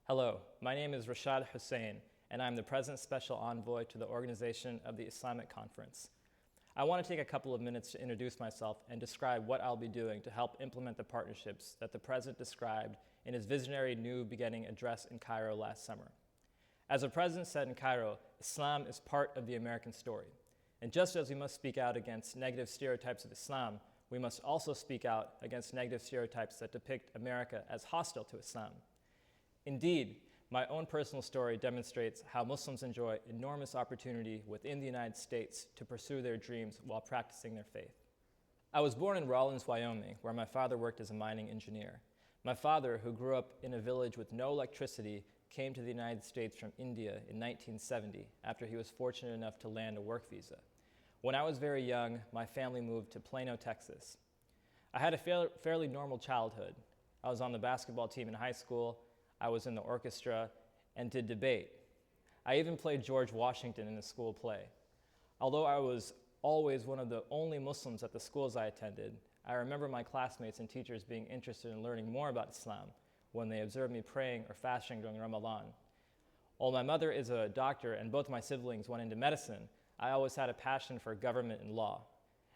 Hello, my name is Rashad Hussain, and I'm the President's Special Envoy to the Organization of the Islamic Conference. I want to take a couple of minutes to introduce myself and describe what I'll be doing to help implement the partnerships that the President described in his visionary New Beginning address in Cairo last summer. As the President said in Cairo, Islam is part of the American story. And just as we must speak out against negative stereotypes of Islam, we must also speak out against negative stereotypes that depict America as hostile to Islam. Indeed, my own personal story demonstrates how Muslims enjoy enormous opportunity within the United States to pursue their dreams while practicing their faith. I was born in Rawlins, Wyoming, where my father worked as a mining engineer. My father, who grew up in a village with no electricity, came to the United States from India in 1970 after he was fortunate enough to land a work visa. When I was very young, my family moved to Plano, Texas. I had a fairly normal childhood. I was on the basketball team in high school, I was in the orchestra, and did debate. I even played George Washington in a school play. Although I was always one of the only Muslims at the schools I attended, I remember my classmates and teachers being interested in learning more about Islam when they observed me praying or fasting during Ramadan. While my mother is a doctor and both my siblings went into medicine, I always had a passion for government and law.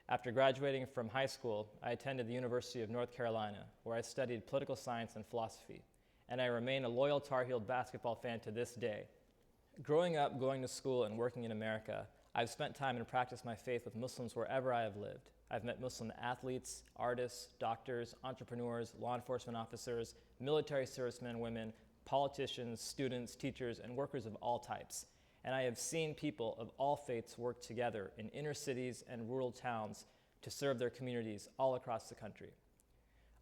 After graduating from high school, I attended the University of North Carolina, where I studied political science and philosophy, and I remain a loyal Tar Heel basketball fan to this day. Growing up, going to school, and working in America, I've spent time and practiced my faith with Muslims wherever I have lived. I've met Muslim athletes, artists, doctors, entrepreneurs, law enforcement officers, military servicemen and women, politicians, students, teachers, and workers of all types. And I have seen people of all faiths work together in inner cities and rural towns to serve their communities all across the country.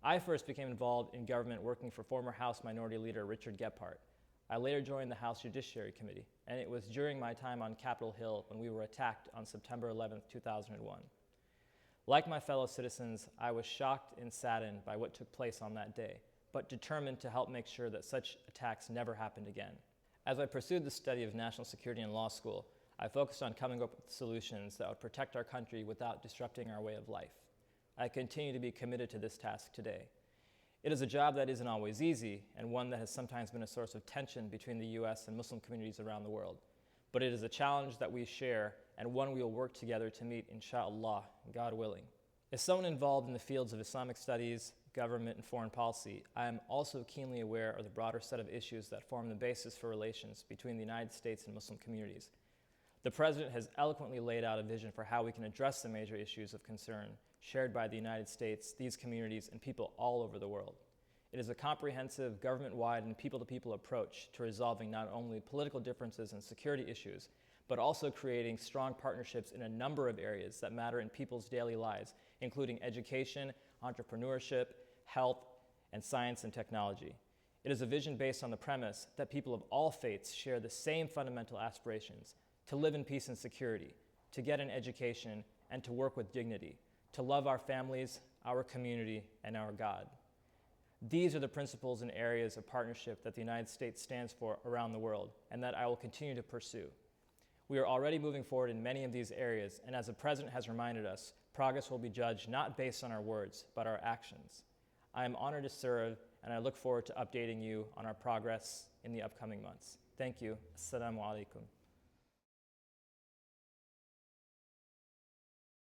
I first became involved in government working for former House Minority Leader Richard Gephardt. I later joined the House Judiciary Committee, and it was during my time on Capitol Hill when we were attacked on September 11, 2001. Like my fellow citizens, I was shocked and saddened by what took place on that day, but determined to help make sure that such attacks never happened again. As I pursued the study of national security in law school, I focused on coming up with solutions that would protect our country without disrupting our way of life. I continue to be committed to this task today. It is a job that isn't always easy, and one that has sometimes been a source of tension between the U.S. and Muslim communities around the world. But it is a challenge that we share, and one we will work together to meet, inshallah, God willing. As someone involved in the fields of Islamic studies, government, and foreign policy, I am also keenly aware of the broader set of issues that form the basis for relations between the United States and Muslim communities. The President has eloquently laid out a vision for how we can address the major issues of concern shared by the United States, these communities, and people all over the world. It is a comprehensive, government-wide, and people-to-people approach to resolving not only political differences and security issues, but also creating strong partnerships in a number of areas that matter in people's daily lives, including education, entrepreneurship, health, and science and technology. It is a vision based on the premise that people of all faiths share the same fundamental aspirations: to live in peace and security, to get an education, and to work with dignity, to love our families, our community, and our God. These are the principles and areas of partnership that the United States stands for around the world, and that I will continue to pursue. We are already moving forward in many of these areas, and as the President has reminded us, progress will be judged not based on our words, but our actions. I am honored to serve, and I look forward to updating you on our progress in the upcoming months. Thank you. Assalamu alaikum.